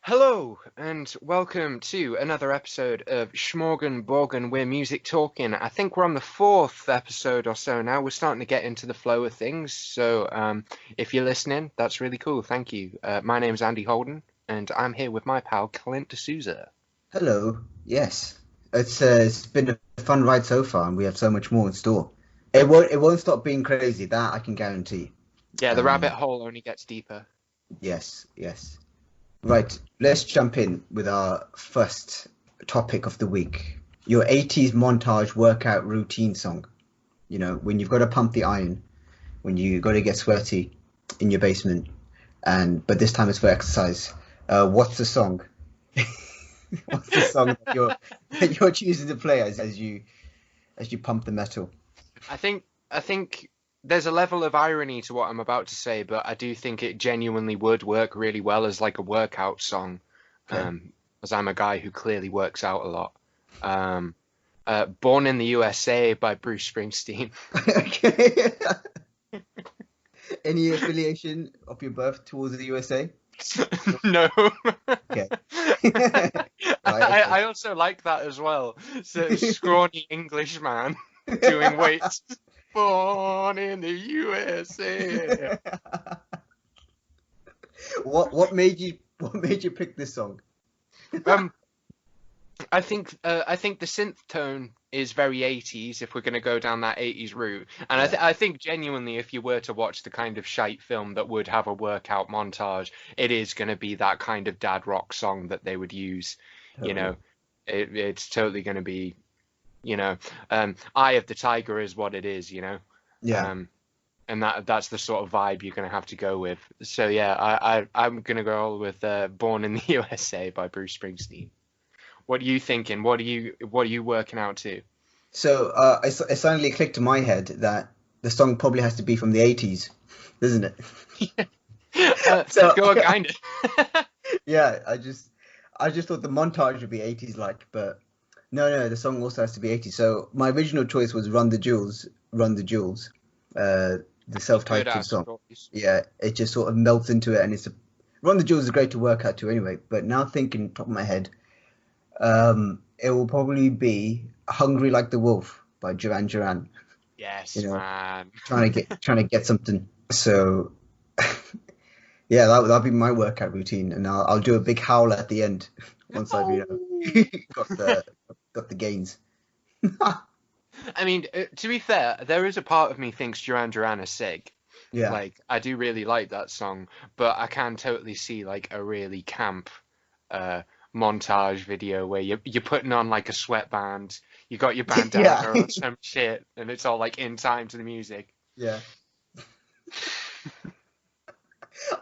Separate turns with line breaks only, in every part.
Hello and welcome to another episode of Smorgen Borgen. We're music talking. I think we're on the fourth episode or so now. We're starting to get into the flow of things. So if you're listening, that's really cool. Thank you. My name's Andy Holden, and I'm here with my pal Clint D'Souza.
Hello. Yes, it's been a fun ride so far, and we have so much more in store. It won't stop being crazy. That I can guarantee.
Yeah, the rabbit
Um,
hole only gets deeper.
yes. Right. Let's jump in with our first topic of the week. Your 80s montage workout routine song. You know, when you've got to pump the iron, when you got to get sweaty in your basement, but this time it's for exercise. What's the song? What's the song that you're choosing to play as you pump the metal?
I think there's a level of irony to what I'm about to say, but I do think it genuinely would work really well as like a workout song.
Okay.
As I'm a guy who clearly works out a lot. Um, Born in the USA by Bruce Springsteen.
Okay. Any affiliation of your birth towards the USA?
No.
Okay. Right.
I also like that as well. So scrawny Englishman doing weights. Born in the USA.
Okay. What made you pick this song?
Um, I think the synth tone is very 80s if we're going to go down that 80s route. And
Yeah.
I think genuinely if you were to watch the kind of shite film that would have a workout montage, it is going to be that kind of dad rock song that they would use. You
Totally.
know, it's totally going to be, Eye of the Tiger is what it is,
Yeah.
Um, and that's the sort of vibe you're going to have to go with. So yeah, I'm going to go with Born in the USA by Bruce Springsteen. What are you thinking? What are you working out to?
So it suddenly clicked in my head that the song probably has to be from the 80s, doesn't it? So
Go kind of.
yeah, I just thought the montage would be 80s like, but no, the song also has to be 80s. So my original choice was Run the Jewels, the
Good
self-titled
ass
song.
choice.
Yeah, it just sort of melts into it, and Run the Jewels is great to work out to anyway. But now thinking top of my head, it will probably be Hungry Like the Wolf by Duran Duran. You
Yes,
know,
man.
trying to get something. So yeah, that'll be my workout routine, and I'll do a big howl at the end once I've got the got the gains.
I mean, to be fair, there is a part of me thinks Duran Duran is sick.
Yeah,
Like, I do really like that song, but I can totally see like a really camp uh montage video where you're putting on like a sweatband, you got your
yeah,
bandana or some shit, and it's all like in time to the music.
yeah.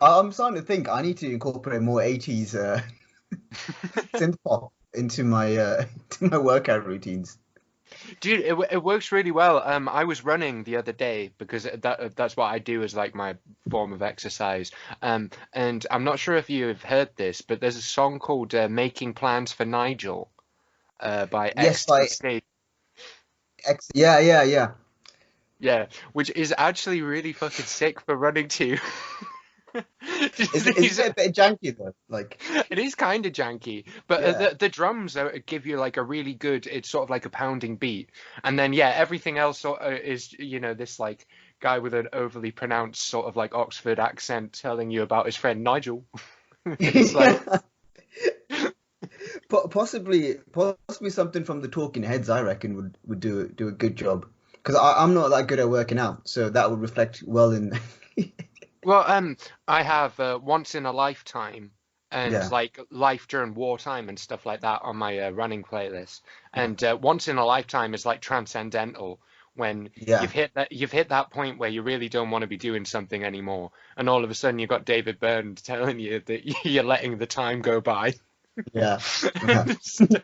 I'm starting to think I need to incorporate more 80s synth pop into my workout routines.
Dude, it works really well. I was running the other day because that's what I do as like my form of exercise. And I'm not sure if you have heard this, but there's a song called "Making Plans for Nigel" by
Yes,
X
by
State.
yeah.
Yeah, which is actually really fucking sick for running to.
Is
These
it a bit janky though? Like,
It is kind of janky, but
yeah,
the drums give you like a really good. It's sort of like a pounding beat, and then yeah, everything else is this like guy with an overly pronounced sort of like Oxford accent telling you about his friend Nigel. It's like
yeah. Possibly something from the Talking Heads, I reckon, would do a good job. Because I'm not that good at working out, so that would reflect well in.
well, I have Once in a Lifetime and
Yeah.
like Life During Wartime and stuff like that on my running playlist. And Once in a Lifetime is like transcendental when
Yeah.
you've hit that point where you really don't want to be doing something anymore, and all of a sudden you've got David Byrne telling you that you're letting the time go by.
Yeah. Yeah.
And stuff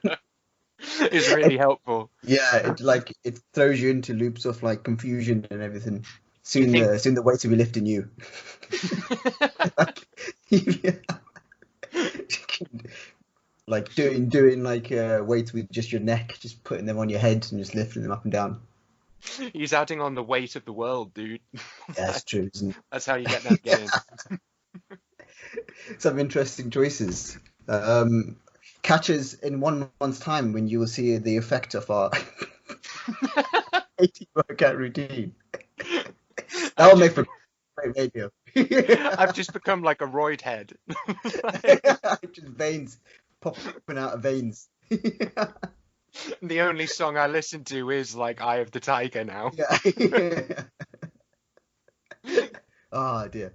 is
It,
really helpful.
yeah, it throws you into loops of like confusion and everything.
You
Soon
think?
the weights will be lifting you. Like, yeah. Like doing like weights with just your neck, just putting them on your head and just lifting them up and down.
He's adding on the weight of the world, dude.
Yeah, it's true, isn't
That's how you get that gain.
it? Some interesting choices. Catch us in 1 month's time when you will see the effect of our 80 workout routine. That will make for great radio.
I've just become like a roid head.
Just veins popping out of veins.
The only song I listen to is like Eye of the Tiger now.
Yeah. Oh dear.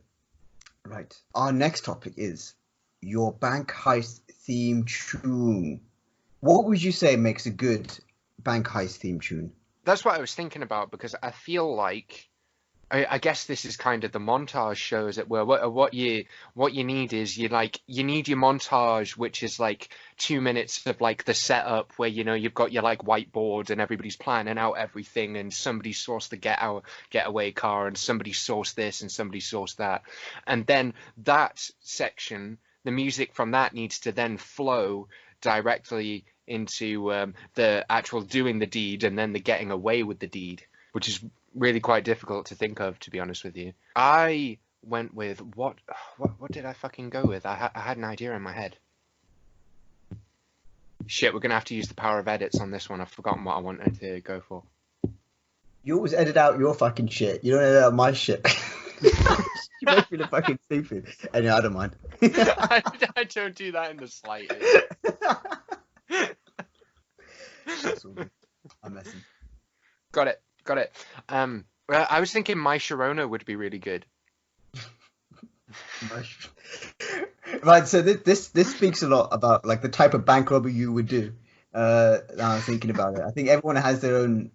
Right. Our next topic is your bank heist theme tune. What would you say makes a good bank heist theme tune?
That's what I was thinking about, because I feel like I guess this is kind of the montage show, as it were. What you need is you need your montage, which is like 2 minutes of like the setup where you've got your like whiteboard and everybody's planning out everything, and somebody sourced the getaway car, and somebody sourced this and somebody sourced that, and then that section, the music from that needs to then flow directly into the actual doing the deed and then the getting away with the deed, which is really quite difficult to think of, to be honest with you. I went with what did I fucking go with? I had an idea in my head. Shit, we're gonna have to use the power of edits on this one. I've forgotten what I wanted to go for.
You always edit out your fucking shit. You don't edit out my shit. You make me look fucking stupid. Anyway, I don't mind.
I don't do that in the slightest.
That's all good. I'm messing.
Got it. Well, I was thinking My Sharona would be really good.
Right, so this speaks a lot about like the type of bank robbery you would do. Now I'm thinking about it. I think everyone has their own.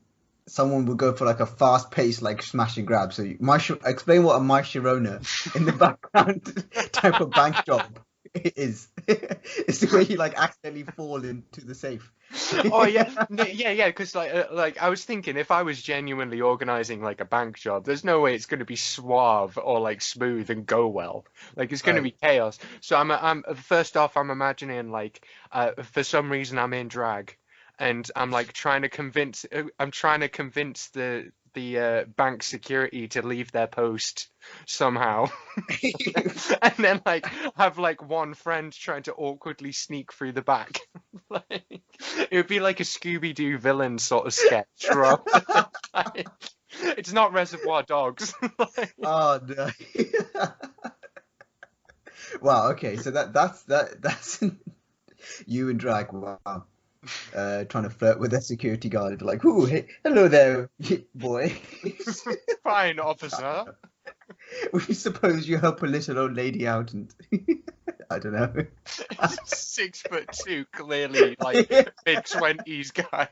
Someone would go for like a fast-paced like smash and grab. So explain what a My Sharona in the background type of bank job is. It's the way you like accidentally fall into the safe.
Oh yeah, because like I was thinking, if I was genuinely organizing like a bank job, there's no way it's going to be suave or like smooth and go well. Like it's going to be chaos. So I'm first off, I'm imagining like for some reason I'm in drag, and I'm like trying to convince the bank security to leave their post somehow. And then like have like one friend trying to awkwardly sneak through the back. Like, it would be like a Scooby-Doo villain sort of sketch, right? It's not Reservoir Dogs.
Oh no. Wow, okay, so that's you in drag. Wow. Trying to flirt with a security guard, like, "Ooh, hey, hello there, boy."
Fine, officer.
We suppose you help a little old lady out, and I don't know.
6'2", clearly like mid-20s guy.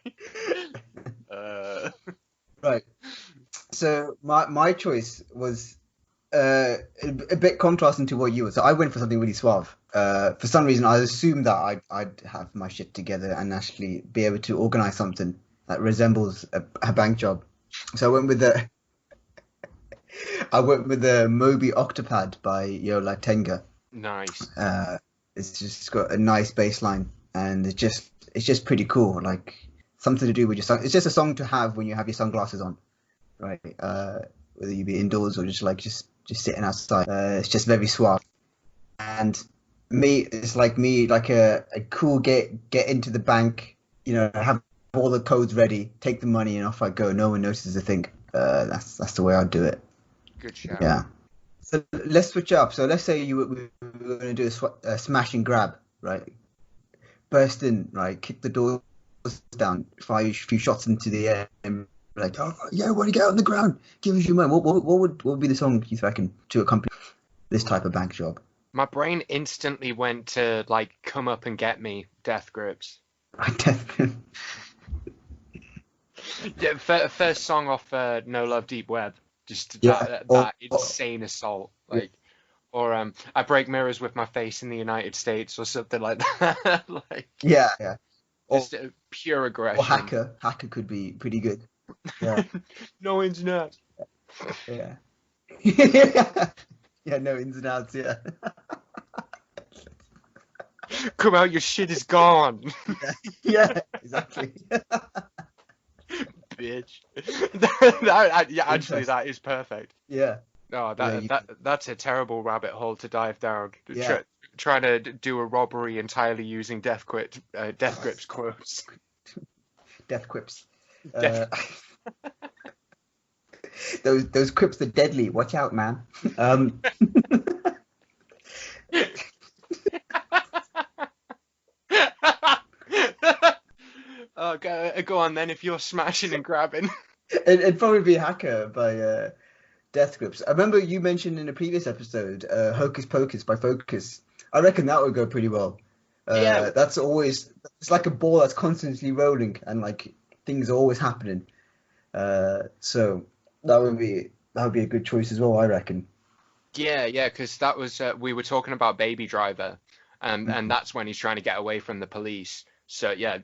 Right. So my choice was a bit contrasting to what you were. So I went for something really suave. For some reason, I assumed that I'd have my shit together and actually be able to organize something that resembles a bank job. So I went with the Moby Octopad by Yo La Tenga.
Nice.
It's just got a nice bass line, and it's just pretty cool. Like something to do with your sun. It's just a song to have when you have your sunglasses on, right? Whether you be indoors or just sitting outside. It's just very suave. And it's like a cool get into the bank, have all the codes ready, take the money, and off I go. No one notices a thing. That's the way I'd do it.
Good shout.
Yeah. So let's switch up. So let's say we were going to do a smash and grab, right? Burst in, right? Kick the doors down, fire a few shots into the air, and like, "Oh yeah, want to get on the ground? Give us your money." What would be the song you reckon to accompany this type of bank job?
My brain instantly went to like "Come Up and Get Me," Death Grips. Yeah, first song off No Love Deep Web. Just that insane assault, like, or I break mirrors with my face in the United States, or something like that. Like,
yeah,
just pure aggression.
Or hacker could be pretty good. Yeah.
No ins and outs.
Yeah. Yeah, no ins and outs. Yeah.
Come out, your shit is gone.
Yeah, exactly.
Bitch. Actually, that is perfect.
Yeah.
No, that's a terrible rabbit hole to dive down.
Yeah.
trying to do a robbery entirely using Death Grips quotes.
Death quips.
Death.
Those quips are deadly. Watch out, man.
Oh, go on then if you're smashing and grabbing.
It'd probably be Hacker by Death Grips. I remember you mentioned in a previous episode Hocus Pocus by Focus. I reckon that would go pretty well.
Yeah.
That's always, it's like a ball that's constantly rolling and like things are always happening. So that would be a good choice as well, I reckon.
Yeah, because that was we were talking about Baby Driver, and that's when he's trying to get away from the police. So yeah,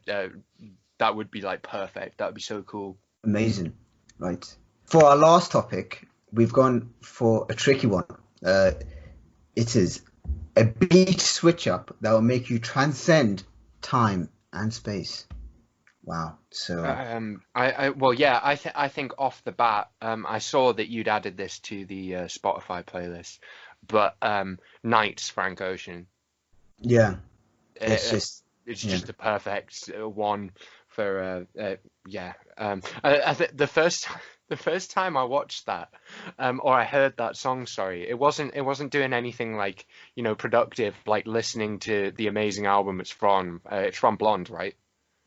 that would be like perfect. That would be so cool.
Amazing. Right. For our last topic, we've gone for a tricky one. It is a beat switch up that will make you transcend time and space. Wow. So
I think off the bat, I saw that you'd added this to the Spotify playlist, but Nights, Frank Ocean.
Yeah.
It's just a perfect one for I think the first time I watched that or I heard that song, sorry, it wasn't doing anything like, productive, like listening to the amazing album it's from Blonde, right?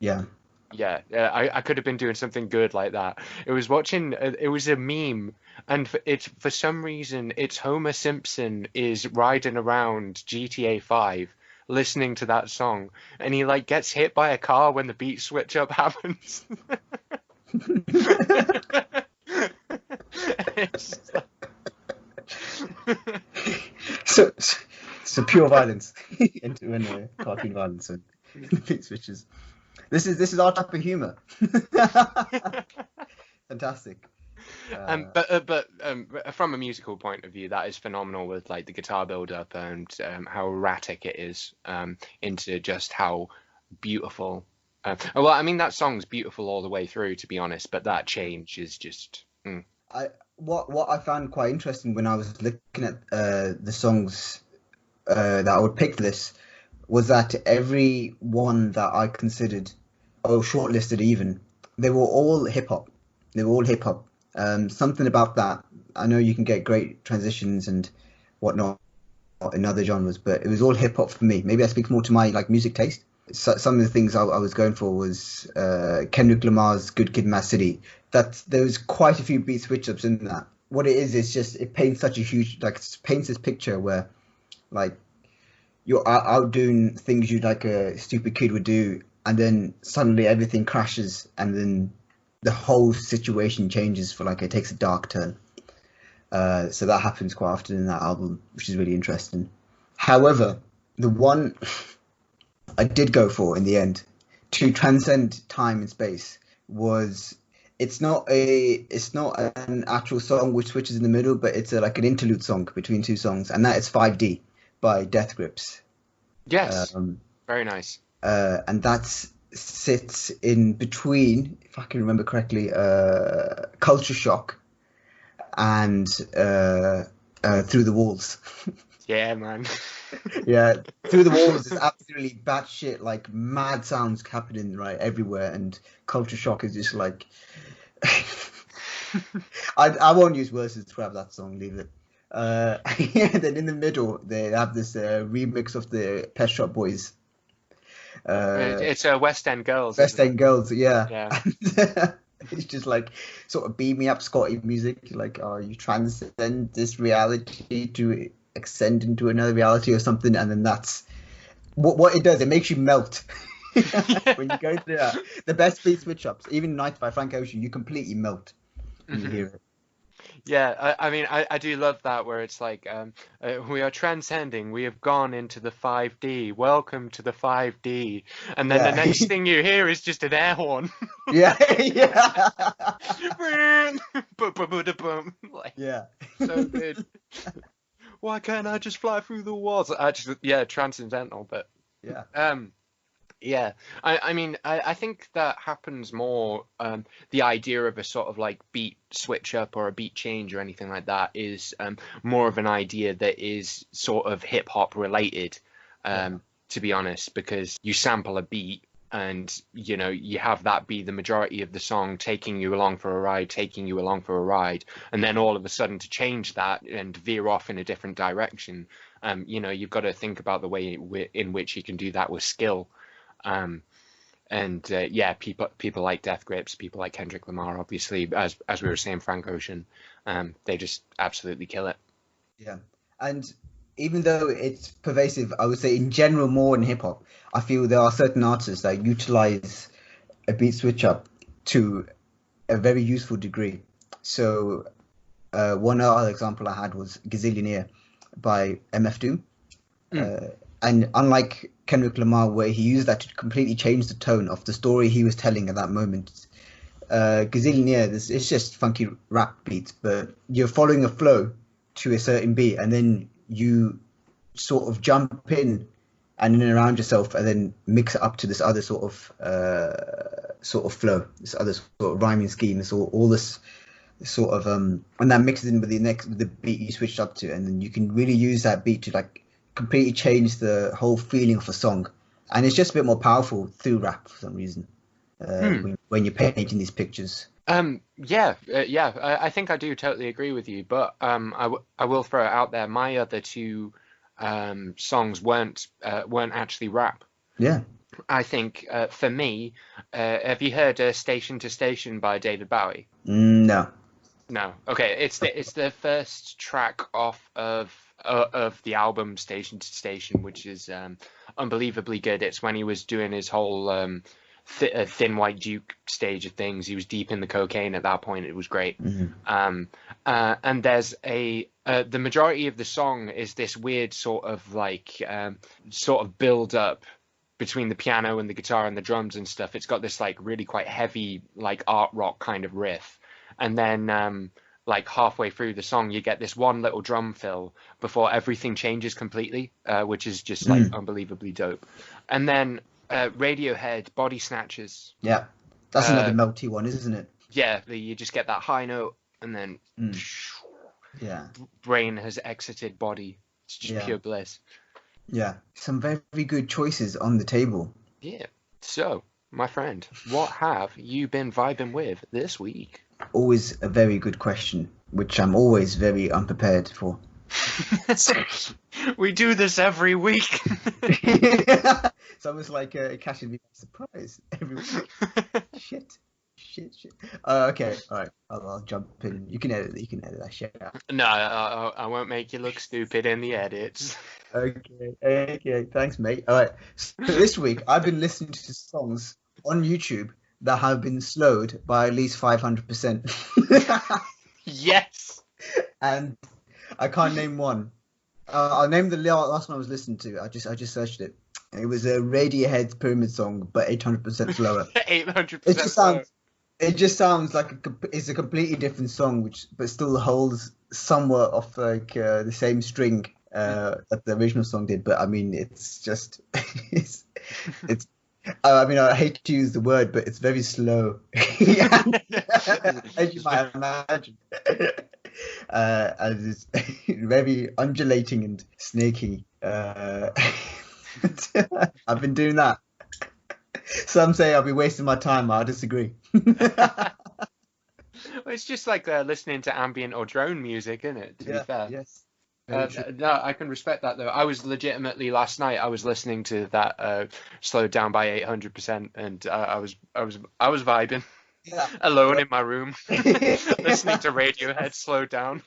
Yeah.
Yeah, I could have been doing something good like that. It was a meme, and for some reason, it's Homer Simpson is riding around GTA 5 listening to that song, and he like gets hit by a car when the beat switch up happens. It's
so pure violence into cartoon violence and beat switches. This is our type of humor. Fantastic.
But from a musical point of view, that is phenomenal with like the guitar build up and how erratic it is into just how beautiful. Well, I mean that song's beautiful all the way through, to be honest, but that change is just.
What I found quite interesting when I was looking at the songs that I would pick for this was that every one that I considered, or shortlisted even, they were all hip hop. They were all hip hop. Something about that. I know you can get great transitions and whatnot in other genres, but it was all hip hop for me. Maybe I speak more to my like music taste. So, some of the things I was going for was Kendrick Lamar's "Good Kid, Mad City." There was quite a few beat switch ups in that. What it is just it paints such a huge paints this picture where like you're out doing things you like a stupid kid would do, and then suddenly everything crashes, and then the whole situation changes for like it takes a dark turn. So that happens quite often in that album, which is really interesting. However, the one I did go for in the end to transcend time and space was it's not an actual song which switches in the middle, but it's like an interlude song between two songs, and that is 5D by Death Grips.
Yes, very nice.
And that sits in between, if I can remember correctly, Culture Shock and Through the Walls.
Yeah, man.
Yeah, Through the Walls is absolutely batshit, like mad sounds happening right everywhere, and Culture Shock is just like I won't use words to describe that song, leave it. Then in the middle they have this remix of the Pet Shop Boys.
It's West End Girls.
West End Girls, yeah.
Yeah.
And it's just like sort of beam me up Scotty music, like you transcend this reality to extend into another reality or something, and then that's what it does. It makes you melt. When you go through that. The best beat switch ups, even Night by Frank Ocean, you completely melt when you hear it.
Yeah, I mean, I do love that where it's like, we are transcending, we have gone into the 5D, welcome to the 5D, and then the next thing you hear is just an air horn.
Yeah.
Like,
Yeah.
so good. Why can't I just fly through the walls? Transcendental, but
Yeah.
yeah, I mean, I think that happens more. The idea of a sort of like beat switch up or a beat change or anything like that is more of an idea that is sort of hip hop related. to be honest, because you sample a beat and, you know, you have that be the majority of the song, taking you along for a ride, taking you along for a ride. And then all of a sudden to change that and veer off in a different direction, you know, you've got to think about the way in which you can do that with skill. Yeah, people like Death Grips, people like Kendrick Lamar, obviously, as we were saying, Frank Ocean, they just absolutely kill it.
Yeah, and even though it's pervasive, I would say in general more in hip hop, I feel there are certain artists that utilize a beat switch up to a very useful degree. So one other example I had was Gazillionaire by MF Doom. And unlike Kendrick Lamar, where he used that to completely change the tone of the story he was telling at that moment, Gazillionaire, it's just funky rap beats, but you're following a flow to a certain beat, and then you sort of jump in and then around yourself, and then mix it up to this other sort of flow, this other sort of rhyming scheme, all this sort of and that mixes in with the beat you switched up to, and then you can really use that beat to like completely change the whole feeling of a song, and it's just a bit more powerful through rap for some reason. When you're painting these pictures.
I think I do totally agree with you, but I will throw it out there. My other two songs weren't actually rap.
Yeah.
I think for me, have you heard Station to Station by David Bowie?
No.
No. Okay, it's the first track off of the album Station to Station, which is unbelievably good. It's when he was doing his whole Thin White Duke stage of things. He was deep in the cocaine at that point. It was great. And there's the majority of the song is this weird sort of like build up between the piano and the guitar and the drums and stuff. It's got this like really quite heavy like art rock kind of riff, and then like halfway through the song you get this one little drum fill before everything changes completely, which is just like unbelievably dope. And then Radiohead, Body Snatchers.
Yeah, that's another melty one, isn't it?
Yeah, you just get that high note, and then brain has exited body. It's just pure bliss.
Yeah, some very, very good choices on the table.
Yeah. So, my friend, what have you been vibing with this week?
Always a very good question, which I'm always very unprepared for.
We do this every week.
It's almost like a catching me by surprise every week. Shit. Okay, all right. I'll jump in. You can edit that shit out.
No, I won't make you look stupid in the edits.
Okay. Thanks, mate. All right. So this week I've been listening to songs on YouTube that have been slowed by at least 500%.
Yes.
And I can't name one. I'll name the last one I was listening to. I just searched it. It was a Radiohead Pyramid song, but 800% slower.
800%.
It just sounds like it's a completely different song, but still holds somewhat of like the same string that the original song did. But I mean, it's just it's. I mean, I hate to use the word, but it's very slow, as you might imagine. And it's very undulating and snaky. I've been doing that. Some say I'll be wasting my time. I disagree.
Well, it's just like listening to ambient or drone music, isn't it? To be fair.
Yes.
No, I can respect that though. I was legitimately last night. I was listening to that slowed down by 800%, and I was vibing. Yeah. Alone in my room, listening to Radiohead slowed down.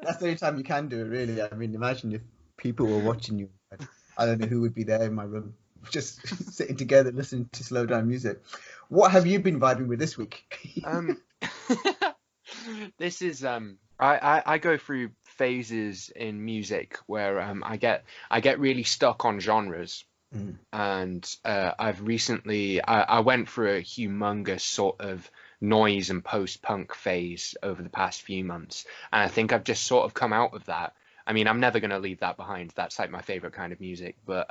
That's the only time you can do it, really. I mean, imagine if people were watching you. I don't know who would be there in my room, just sitting together listening to slow down music. What have you been vibing with this week?
This is I go through phases in music where I get really stuck on genres. And I've recently I went through a humongous sort of noise and post-punk phase over the past few months, and I think I've just sort of come out of that, I mean, I'm never going to leave that behind. That's like my favorite kind of music. But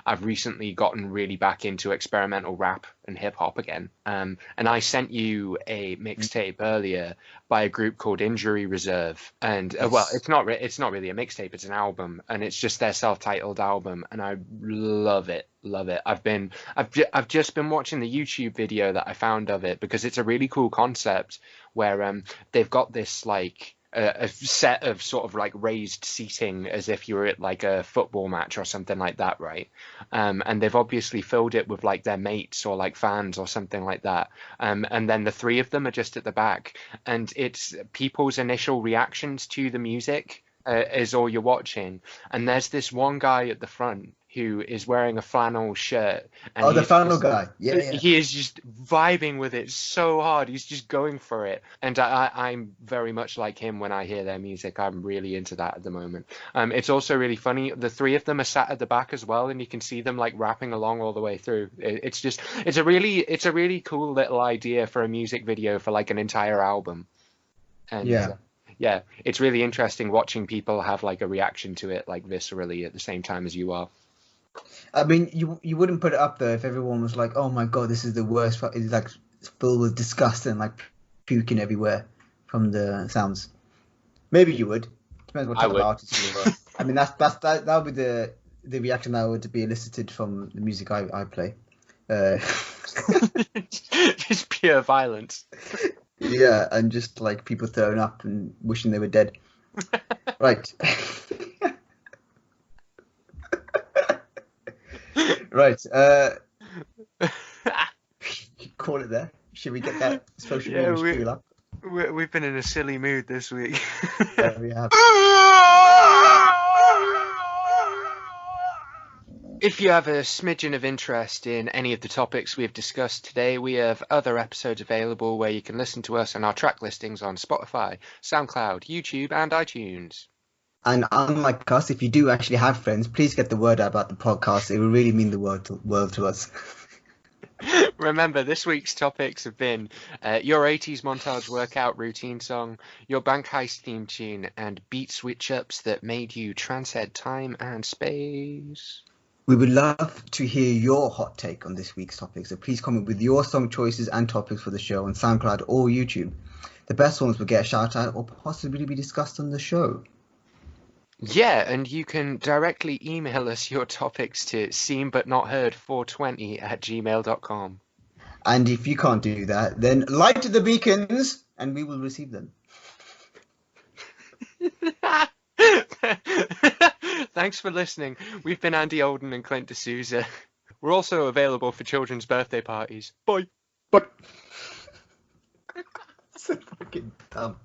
I've recently gotten really back into experimental rap and hip hop again. And I sent you a mixtape earlier by a group called Injury Reserve. And well,
Yes.
it's not really a mixtape, it's an album, and it's just their self-titled album, and I love it. Love it. I've just been watching the YouTube video that I found of it because it's a really cool concept where they've got this like a set of sort of like raised seating as if you were at like a football match or something like that, right? And they've obviously filled it with like their mates or like fans or something like that. And then the three of them are just at the back, and it's people's initial reactions to the music is all you're watching. And there's this one guy at the front who is wearing a flannel shirt, and
Oh, the final guy. Yeah, yeah.
he is just vibing with it so hard. He's just going for it. And I'm very much like him when I hear their music. I'm really into that at the moment. It's also really funny. The three of them are sat at the back as well, and you can see them like rapping along all the way through. It's a really cool little idea for a music video for like an entire album. And
Yeah.
yeah, it's really interesting watching people have like a reaction to it like viscerally at the same time as you are.
I mean, you wouldn't put it up there if everyone was like, "Oh my God, this is the worst." It's like filled with disgust and like puking everywhere from the sounds. Maybe you would. Depends what
I
type of
would.
artist you were. I mean, that would be the reaction that would be elicited from the music I play.
Just pure violence.
Yeah, and just like people throwing up and wishing they were dead. Right. Right. Call it there. Should we get that social media spiel up?
We've been in a silly mood this week.
There we have.
If you have a smidgen of interest in any of the topics we've discussed today, we have other episodes available where you can listen to us and our track listings on Spotify, SoundCloud, YouTube, and iTunes.
And unlike us, if you do actually have friends, please get the word out about the podcast. It will really mean the world to us.
Remember, this week's topics have been your 80s montage workout routine song, your bank heist theme tune, and beat switch-ups that made you transcend time and space.
We would love to hear your hot take on this week's topic, so please comment with your song choices and topics for the show on SoundCloud or YouTube. The best ones will get a shout out or possibly be discussed on the show.
Yeah, and you can directly email us your topics to seenbutnotheard420@gmail.com.
And if you can't do that, then light the beacons and we will receive them.
Thanks for listening. We've been Andy Olden and Clint D'Souza. We're also available for children's birthday parties. Bye.
But so fucking dumb.